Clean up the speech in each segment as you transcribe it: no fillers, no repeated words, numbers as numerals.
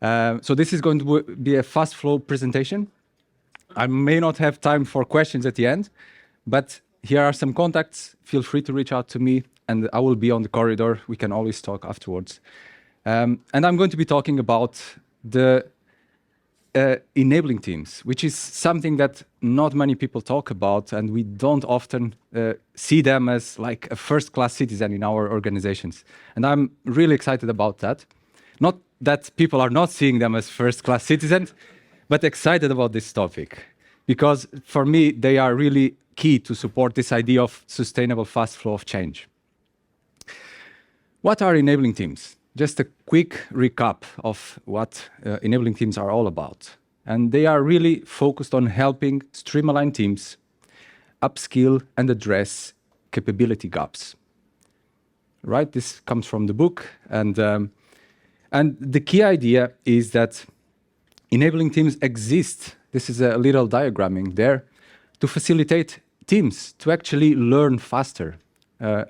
So this is going to be a fast flow presentation. I may not have time for questions at the end, but here are some contacts. Feel free to reach out to me, and I will be on the corridor. We can always talk afterwards. And I'm going to be talking about the enabling teams, which is something that not many people talk about, and we don't often see them as like a first-class citizen in our organizations. And I'm really excited about that. Not that people are not seeing them as first-class citizens, but excited about this topic. Because for me, they are really key to support this idea of sustainable fast flow of change. What are enabling teams? Just a quick recap of what enabling teams are all about. And they are really focused on helping streamline teams, upskill and address capability gaps. Right? This comes from the book. And the key idea is that enabling teams exist. This is a little diagramming there to facilitate teams to actually learn faster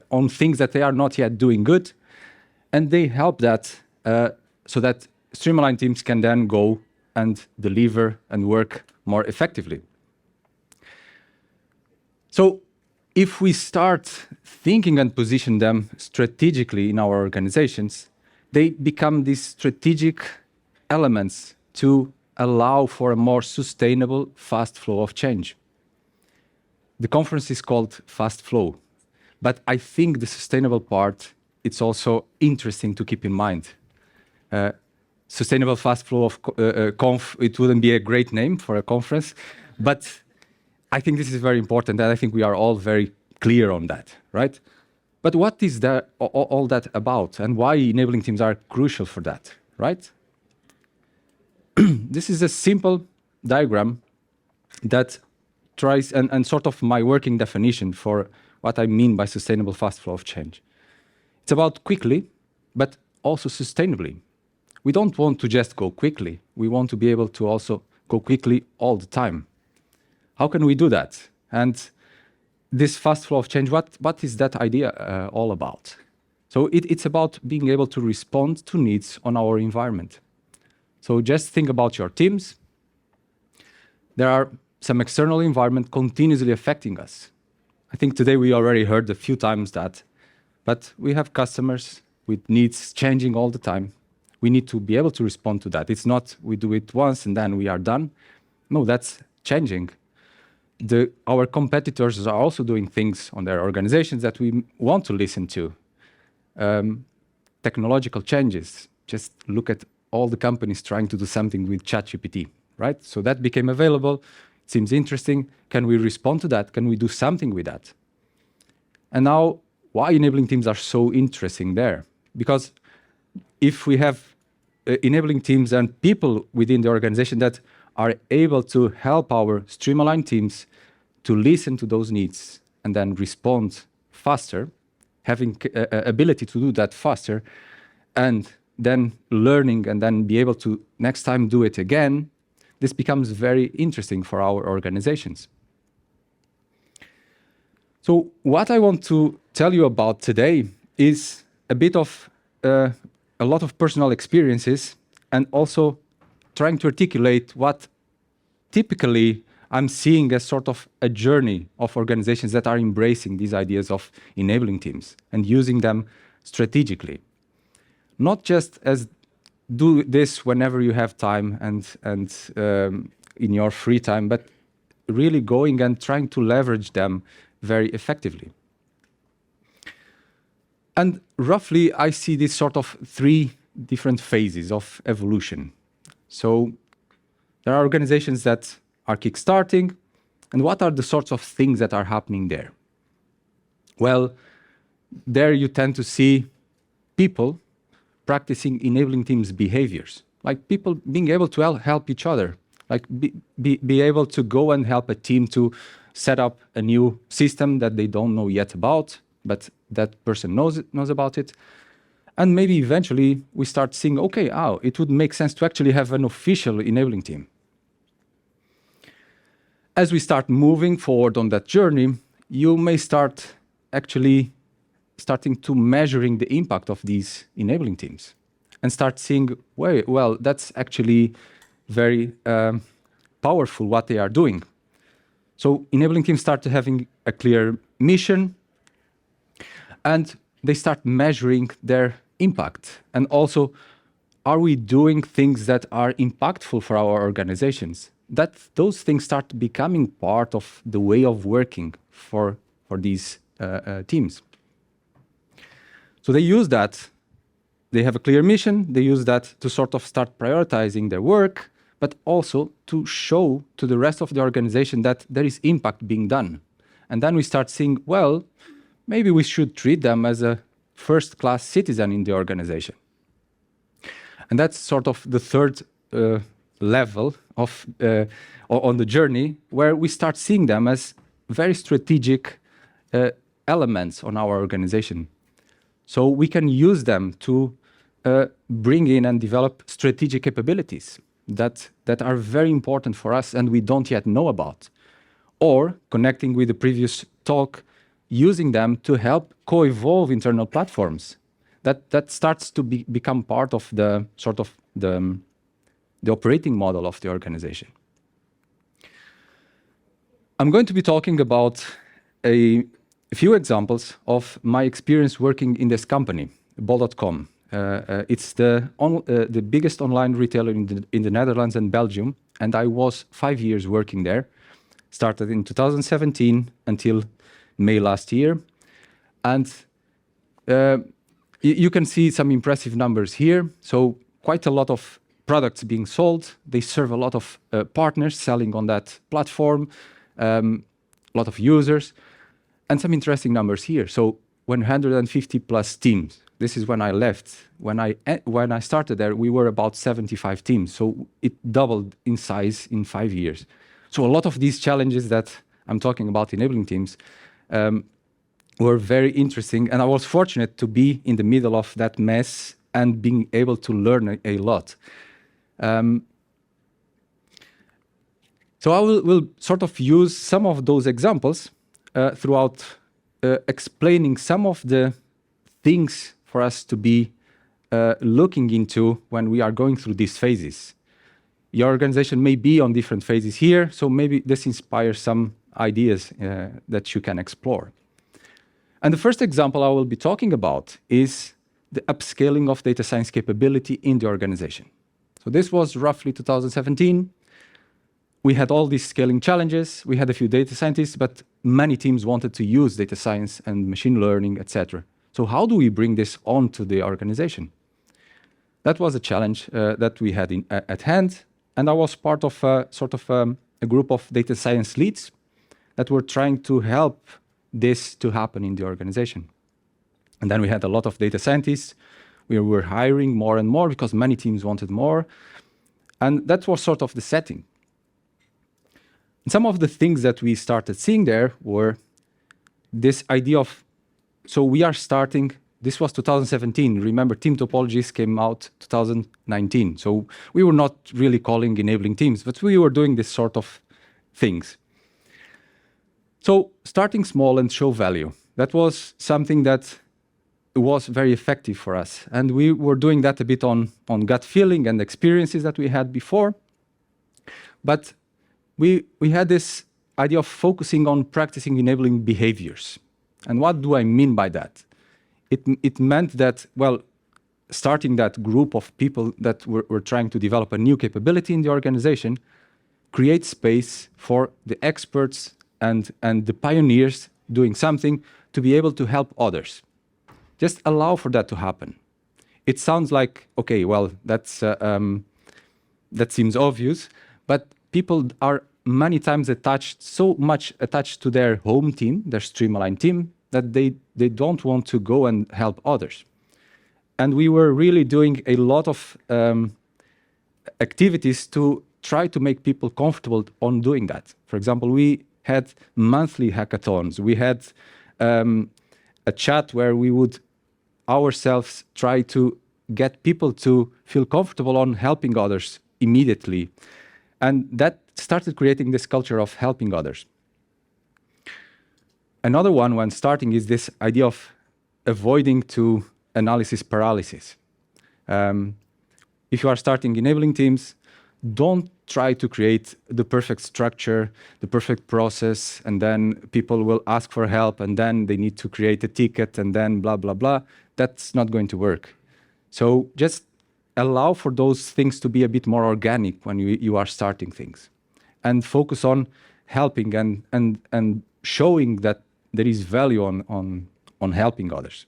on things that they are not yet doing good. And they help that so that streamlined teams can then go and deliver and work more effectively. So if we start thinking and position them strategically in our organizations, they become these strategic elements to allow for a more sustainable, fast flow of change. The conference is called Fast Flow, but I think the sustainable part, it's also interesting to keep in mind. Sustainable fast flow of conf, it wouldn't be a great name for a conference, but I think this is very important, and I think we are all very clear on that, right? But what is that, all that about, and why enabling teams are crucial for that, right? This is a simple diagram that tries, and sort of my working definition for what I mean by sustainable fast flow of change. It's about quickly, but also sustainably. We don't want to just go quickly. We want to be able to also go quickly all the time. How can we do that? And this fast flow of change, what is that idea all about? So it's about being able to respond to needs on our environment. So just think about your teams. There are some external environment continuously affecting us. I think today we already heard a few times that, but we have customers with needs changing all the time. We need to be able to respond to that. It's not we do it once and then we are done. No, that's changing. Our competitors are also doing things on their organizations that we want to listen to. Technological changes. Just look at all the companies trying to do something with ChatGPT, right? So that became available. It seems interesting. Can we respond to that? Can we do something with that? And now, why enabling teams are so interesting there? Because if we have enabling teams and people within the organization that are able to help our streamlined teams to listen to those needs and then respond faster, having ability to do that faster, and then learning and then be able to next time do it again, this becomes very interesting for our organizations. So what I want to tell you about today is a bit of a lot of personal experiences, and also trying to articulate what typically I'm seeing as sort of a journey of organizations that are embracing these ideas of enabling teams and using them strategically. Not just as do this whenever you have time and in your free time, but really going and trying to leverage them very effectively. And roughly, I see this sort of three different phases of evolution. So there are organizations that are kickstarting, and what are the sorts of things that are happening there? Well, there you tend to see people practicing enabling teams behaviors, like people being able to help each other, like be able to go and help a team to set up a new system that they don't know yet about, but that person knows about it. And maybe eventually we start seeing, okay, it would make sense to actually have an official enabling team. As we start moving forward on that journey, you may start actually starting to measuring the impact of these enabling teams. and start seeing, well, that's actually very powerful what they are doing. So enabling teams start to having a clear mission, and they start measuring their impact. And also, are we doing things that are impactful for our organizations? That those things start becoming part of the way of working for these teams. So they use that. They have a clear mission. They use that to sort of start prioritizing their work, but also to show to the rest of the organization that there is impact being done. And then we start seeing, well, maybe we should treat them as a first-class citizen in the organization. And that's sort of the third level of on the journey, where we start seeing them as very strategic elements on our organization. So we can use them to bring in and develop strategic capabilities that are very important for us and we don't yet know about. Or, connecting with the previous talk, using them to help co-evolve internal platforms. That starts to become part of the sort of the operating model of the organization. I'm going to be talking about a few examples of my experience working in this company, bol.com. It's the biggest online retailer in the Netherlands and Belgium, and I was 5 years working there. Started in 2017 until May last year. And you can see some impressive numbers here. So quite a lot of products being sold. They serve a lot of partners selling on that platform, a lot of users, and some interesting numbers here. So 150 plus teams. This is when I left. When I started there, we were about 75 teams. So it doubled in size in 5 years. So a lot of these challenges that I'm talking about enabling teams were very interesting. And I was fortunate to be in the middle of that mess and being able to learn a lot. So I will sort of use some of those examples throughout explaining some of the things for us to be looking into when we are going through these phases. Your organization may be on different phases here, so maybe this inspires some ideas that you can explore. And the first example I will be talking about is the upscaling of data science capability in the organization. So this was roughly 2017. We had all these scaling challenges. We had a few data scientists, but many teams wanted to use data science and machine learning, etc. So how do we bring this onto the organization? That was a challenge that we had at hand. And I was part of a group of data science leads that were trying to help this to happen in the organization. And then we had a lot of data scientists. We were hiring more and more because many teams wanted more. And that was sort of the setting. And some of the things that we started seeing there were this idea of, so we are starting, this was 2017. Remember, Team Topologies came out 2019. So we were not really calling enabling teams, but we were doing this sort of things. So starting small and show value. That was something that was very effective for us. And we were doing that a bit on gut feeling and experiences that we had before. But we had this idea of focusing on practicing enabling behaviors. And what do I mean by that? It meant that, well, starting that group of people that were trying to develop a new capability in the organization, create space for the experts and the pioneers doing something to be able to help others. Just allow for that to happen. It sounds like, okay, well, that seems obvious, but people are many times so much attached to their home team, their Streamline team, that they don't want to go and help others. And we were really doing a lot of activities to try to make people comfortable on doing that. For example, we had monthly hackathons. We had a chat where we would ourselves try to get people to feel comfortable on helping others immediately. And that started creating this culture of helping others. Another one when starting is this idea of avoiding to analysis paralysis. If you are starting enabling teams, don't try to create the perfect structure, the perfect process, and then people will ask for help, and then they need to create a ticket, and then blah, blah, blah. That's not going to work. So just allow for those things to be a bit more organic when you are starting things, and focus on helping and showing that there is value on helping others.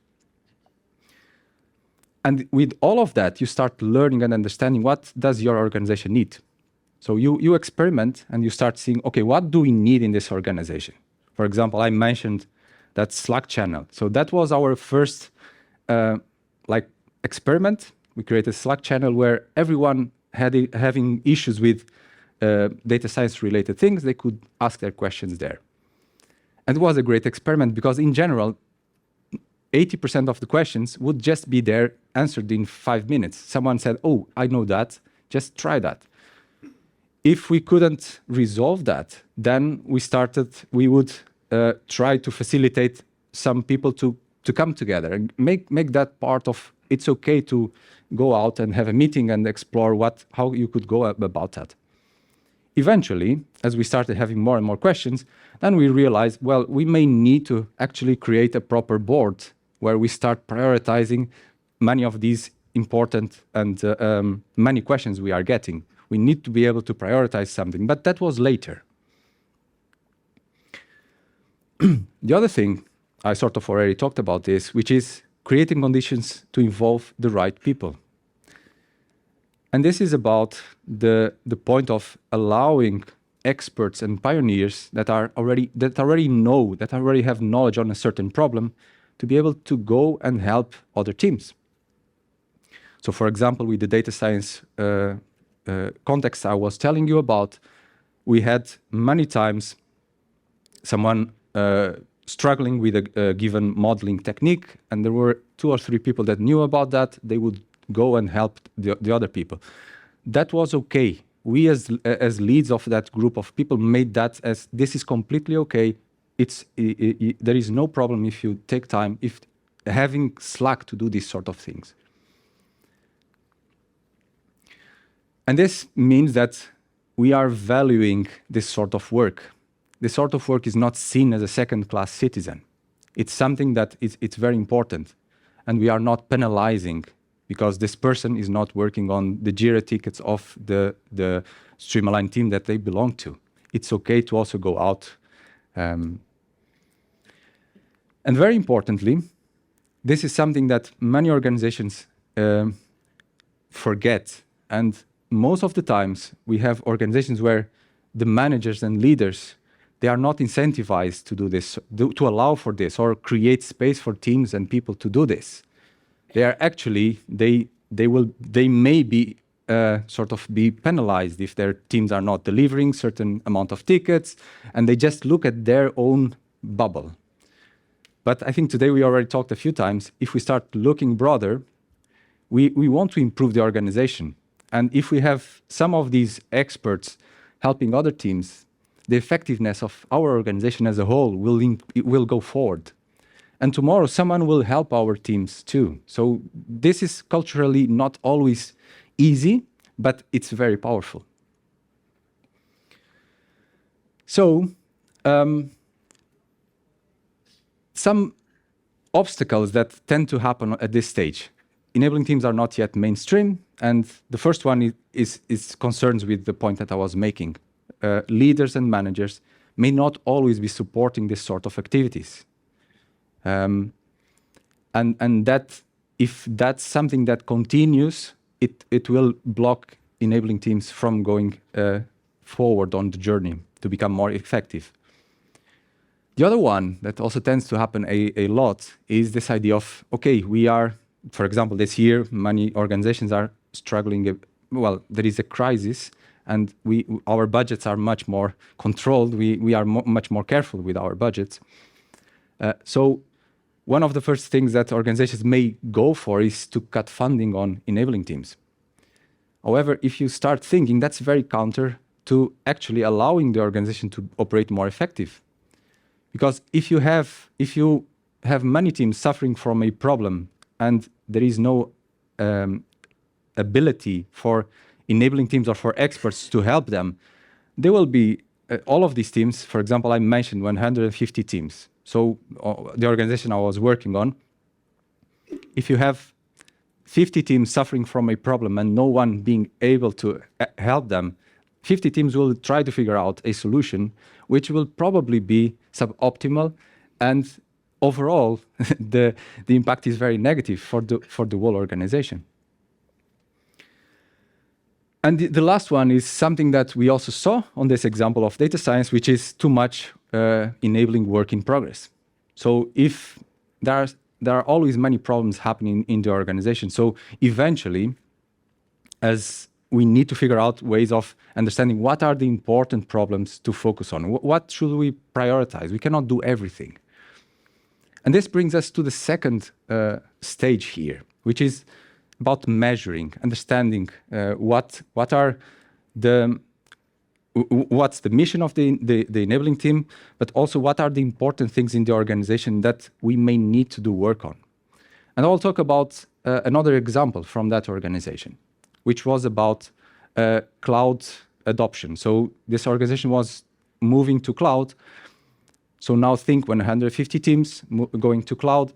And with all of that, you start learning and understanding what does your organization need. So you experiment and you start seeing, okay, what do we need in this organization? For example, I mentioned that Slack channel. So that was our first experiment. We created a Slack channel where everyone having issues with data science related things, they could ask their questions there. And it was a great experiment because in general, 80% of the questions would just be there answered in 5 minutes. Someone said, oh, I know that, just try that. If we couldn't resolve that, then we would try to facilitate some people to come together and make that part of, it's okay to go out and have a meeting and explore how you could go about that. Eventually, as we started having more and more questions, then we realized, well, we may need to actually create a proper board where we start prioritizing many of these important and many questions we are getting. We need to be able to prioritize something, but that was later. The other thing, I sort of already talked about this, which is creating conditions to involve the right people. And this is about the point of allowing experts and pioneers that already have knowledge on a certain problem to be able to go and help other teams. So for example, with the data science context I was telling you about, we had many times someone struggling with a given modeling technique, and there were 2 or 3 people that knew about that. They would go and help the other people. That was okay. We as leads of that group of people made that as this is completely okay. There is no problem if you take time, if having Slack to do these sort of things. And this means that we are valuing this sort of work. This sort of work is not seen as a second-class citizen. It's something that it's very important. And we are not penalizing because this person is not working on the Jira tickets of the Streamline team that they belong to. It's okay to also go out. And very importantly, this is something that many organizations forget. And most of the times, we have organizations where the managers and leaders, they are not incentivized to do this, to allow for this, or create space for teams and people to do this. They are actually, they may be sort of be penalized if their teams are not delivering certain amount of tickets, and they just look at their own bubble. But I think today we already talked a few times, if we start looking broader, we want to improve the organization. And if we have some of these experts helping other teams, the effectiveness of our organization as a whole will go forward. And tomorrow, someone will help our teams too. So this is culturally not always easy, but it's very powerful. So some obstacles that tend to happen at this stage. Enabling teams are not yet mainstream, and the first one is concerns with the point that I was making. Leaders and managers may not always be supporting this sort of activities. And that if that's something that continues, it will block enabling teams from going forward on the journey to become more effective. The other one that also tends to happen a lot is this idea of, okay, we are, for example, this year, many organizations are struggling. Well, there is a crisis, and our budgets are much more controlled. We are much more careful with our budgets. So one of the first things that organizations may go for is to cut funding on enabling teams. However, if you start thinking, that's very counter to actually allowing the organization to operate more effective. Because if you have many teams suffering from a problem and there is no ability for enabling teams or for experts to help them, there will be all of these teams. For example, I mentioned 150 teams. So the organization I was working on, if you have 50 teams suffering from a problem and no one being able to help them, 50 teams will try to figure out a solution which will probably be suboptimal, and overall the impact is very negative for the whole organization. And the last one is something that we also saw on this example of data science, which is too much enabling work in progress. So if there are always many problems happening in the organization, so eventually, as we need to figure out ways of understanding what are the important problems to focus on, what should we prioritize? We cannot do everything. And this brings us to the second stage here, which is about measuring, understanding what's the mission of the enabling team, but also what are the important things in the organization that we may need to do work on. And I'll talk about another example from that organization, which was about cloud adoption. So this organization was moving to cloud. So now think 150 teams going to cloud,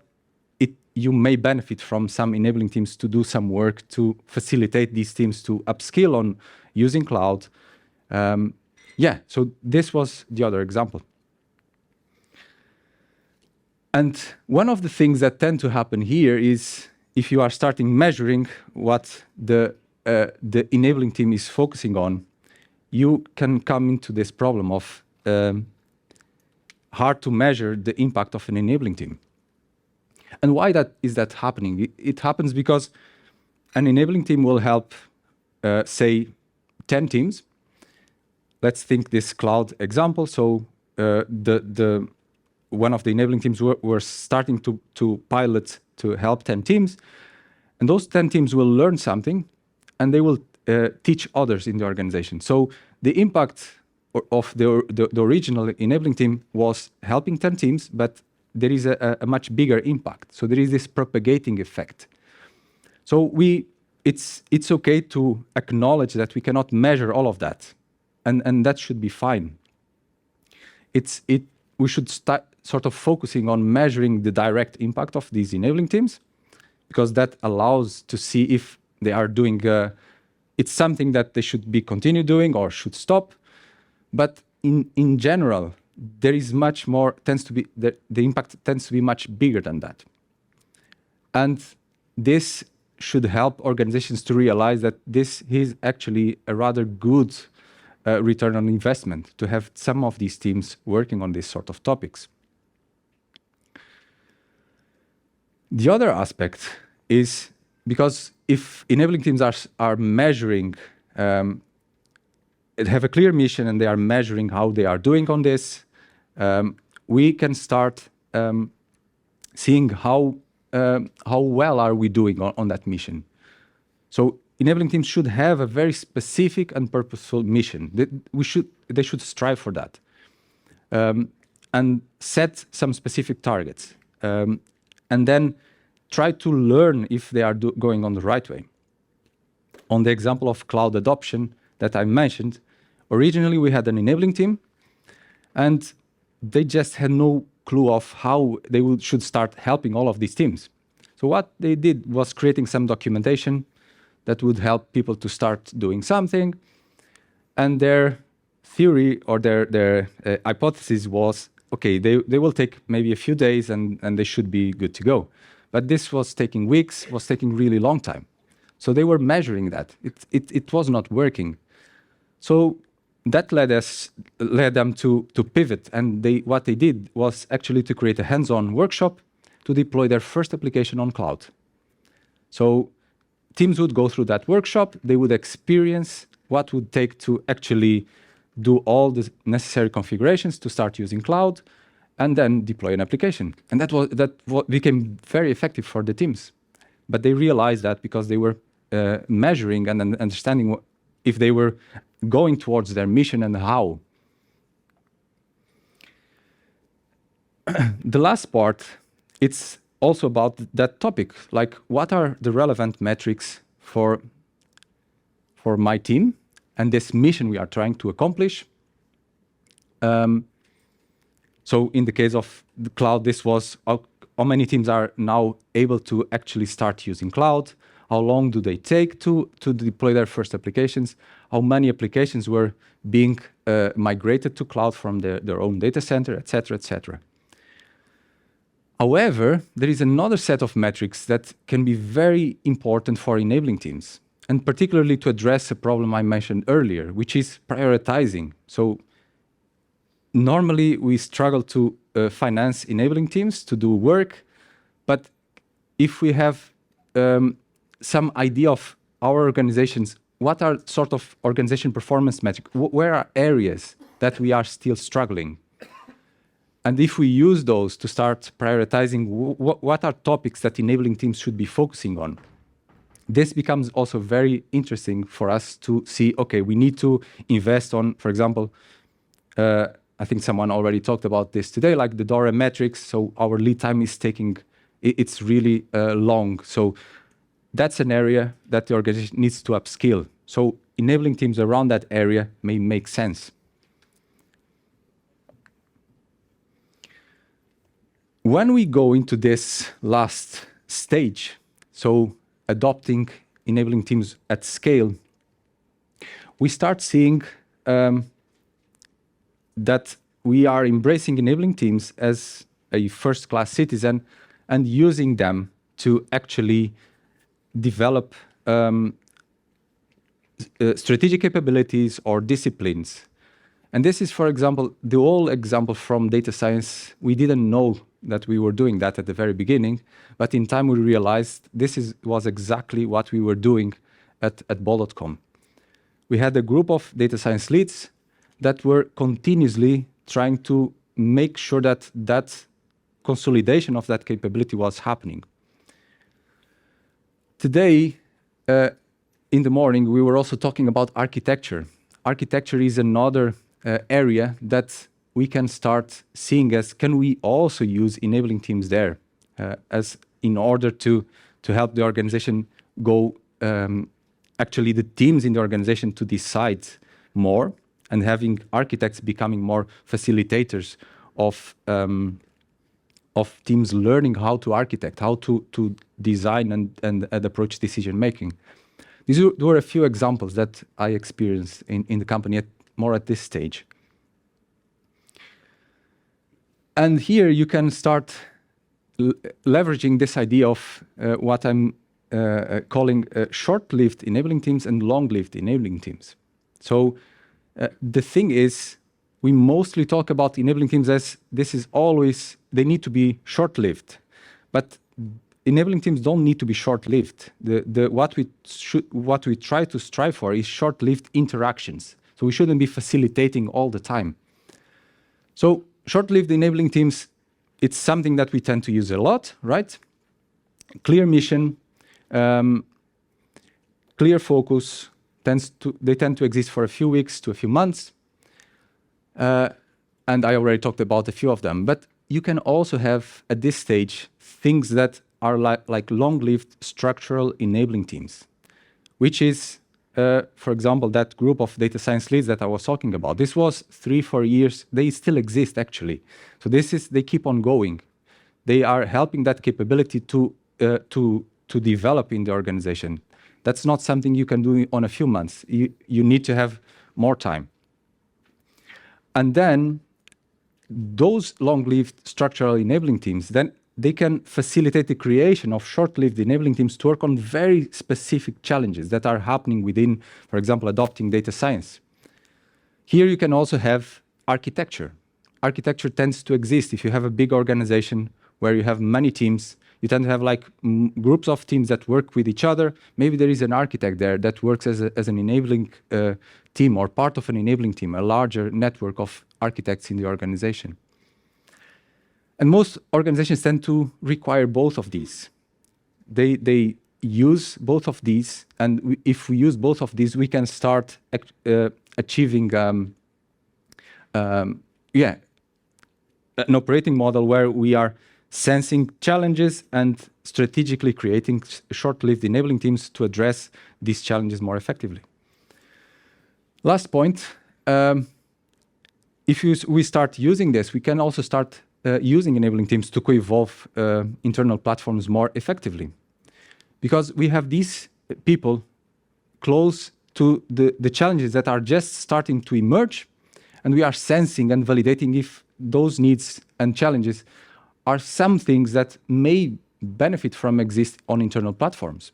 you may benefit from some enabling teams to do some work to facilitate these teams to upskill on using cloud. So this was the other example. And one of the things that tend to happen here is if you are starting measuring what the enabling team is focusing on, you can come into this problem of hard to measure the impact of an enabling team. And why is that happening? It happens because an enabling team will help, say, 10 teams. Let's think this cloud example. So one of the enabling teams were starting to pilot to help 10 teams. And those 10 teams will learn something, and they will teach others in the organization. So the impact of the original enabling team was helping 10 teams, but there is a much bigger impact. So there is this propagating effect. So it's okay to acknowledge that we cannot measure all of that, and that should be fine. We should start sort of focusing on measuring the direct impact of these enabling teams, because that allows to see if they are doing it's something that they should be continue doing or should stop. But in general, there is much more, the impact tends to be much bigger than that. And this should help organizations to realize that this is actually a rather good return on investment to have some of these teams working on these sort of topics. The other aspect is because if enabling teams are measuring, have a clear mission and they are measuring how they are doing on this, we can start seeing how well are we doing on that mission. So enabling teams should have a very specific and purposeful mission. They should strive for that, and set some specific targets, and then try to learn if they are going on the right way. On the example of cloud adoption that I mentioned, originally we had an enabling team, and they just had no clue of how they should start helping all of these teams. So what they did was creating some documentation that would help people to start doing something. And their theory or their hypothesis was, okay, they will take maybe a few days and they should be good to go. But this was taking weeks, was taking really long time. So they were measuring that. It was not working. So that led them to pivot, and what they did was actually to create a hands-on workshop to deploy their first application on cloud. So teams would go through that workshop, they would experience what would take to actually do all the necessary configurations to start using cloud, and then deploy an application. And that became very effective for the teams. But they realized that because they were measuring and understanding if they were going towards their mission and how. The last part, it's also about that topic, like what are the relevant metrics for for my team and this mission we are trying to accomplish. So in the case of the cloud, this was how many teams are now able to actually start using cloud, how long do they take to deploy their first applications, how many applications were being migrated to cloud from their own data center, etc., etc. However, there is another set of metrics that can be very important for enabling teams, and particularly to address a problem I mentioned earlier, which is prioritizing. So normally we struggle to finance enabling teams to do work, but if we have some idea of our organizations, what are sort of organization performance metrics, where are areas that we are still struggling? And if we use those to start prioritizing what are topics that enabling teams should be focusing on, this becomes also very interesting for us to see, okay, we need to invest on, for example, I think someone already talked about this today, like the DORA metrics. So our lead time is it's really long. So that's an area that the organization needs to upskill. So enabling teams around that area may make sense. When we go into this last stage, so adopting enabling teams at scale, we start seeing that we are embracing enabling teams as a first-class citizen and using them to actually develop strategic capabilities or disciplines. And this is, for example, the old example from data science. We didn't know that we were doing that at the very beginning, but in time we realized this was exactly what we were doing at Bol.com. We had a group of data science leads that were continuously trying to make sure that that consolidation of that capability was happening. Today, in the morning, we were also talking about architecture. Architecture is another area that we can start seeing as, can we also use enabling teams there as in order to help the organization go, actually the teams in the organization to decide more, and having architects becoming more facilitators of teams learning how to architect, how to design and approach decision making. These were a few examples that I experienced in the company more at this stage. And here you can start leveraging this idea of what I'm calling short-lived enabling teams and long-lived enabling teams. So the thing is, we mostly talk about enabling teams as this is always, they need to be short-lived. But enabling teams don't need to be short-lived. What we try to strive for is short-lived interactions. So we shouldn't be facilitating all the time. So short-lived enabling teams, it's something that we tend to use a lot, right? Clear mission, clear focus, they tend to exist for a few weeks to a few months. And I already talked about a few of them. But you can also have, at this stage, things that are like long-lived structural enabling teams, which is, for example, that group of data science leads that I was talking about. This was 3-4 years. They still exist, actually. So they keep on going. They are helping that capability to develop in the organization. That's not something you can do on a few months. You need to have more time. And then those long-lived structural enabling teams, then they can facilitate the creation of short-lived enabling teams to work on very specific challenges that are happening within, for example, adopting data science. Here you can also have architecture. Architecture tends to exist if you have a big organization where you have many teams. You tend to have like groups of teams that work with each other. Maybe there is an architect there that works as an enabling team or part of an enabling team, a larger network of architects in the organization. And most organizations tend to require both of these. They use both of these, and if we use both of these, we can start achieving an operating model where we are sensing challenges and strategically creating short-lived enabling teams to address these challenges more effectively. Last point, if we start using this, we can also start using enabling teams to co-evolve internal platforms more effectively. Because we have these people close to the challenges that are just starting to emerge, and we are sensing and validating if those needs and challenges are some things that may benefit from exist on internal platforms.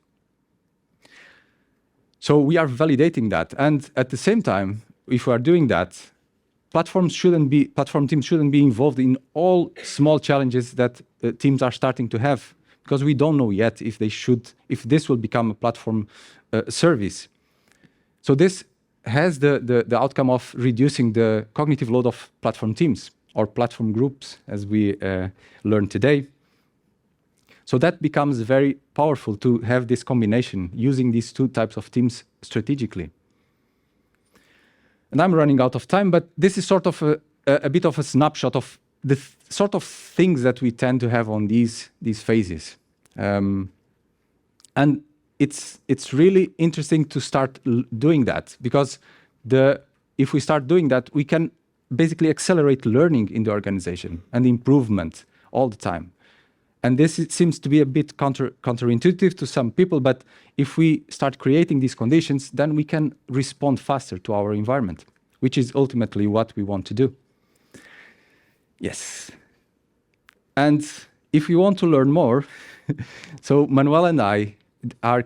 So we are validating that, and at the same time, if we are doing that, platform teams shouldn't be involved in all small challenges that teams are starting to have, because we don't know yet if this will become a platform service. So this has the outcome of reducing the cognitive load of platform teams or platform groups, as we learned today. So that becomes very powerful to have this combination, using these two types of teams strategically. And I'm running out of time, but this is sort of a bit of a snapshot of the sort of things that we tend to have on these phases. And it's really interesting to start doing that, because if we start doing that, we can basically accelerate learning in the organization and improvement all the time. And this seems to be a bit counterintuitive to some people, but if we start creating these conditions, then we can respond faster to our environment, which is ultimately what we want to do. Yes. And if you want to learn more, so Manuel and I are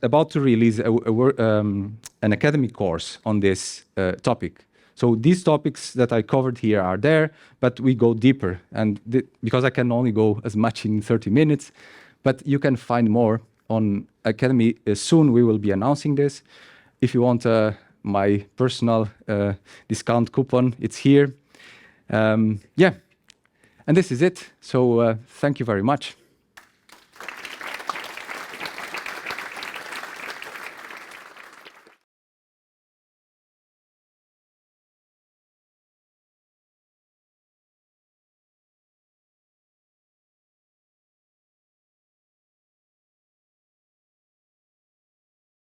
about to release an academic course on this topic. So these topics that I covered here are there, but we go deeper. And because I can only go as much in 30 minutes, but you can find more on Academy. Soon we will be announcing this. If you want my personal discount coupon, it's here. Yeah, and this is it. So thank you very much.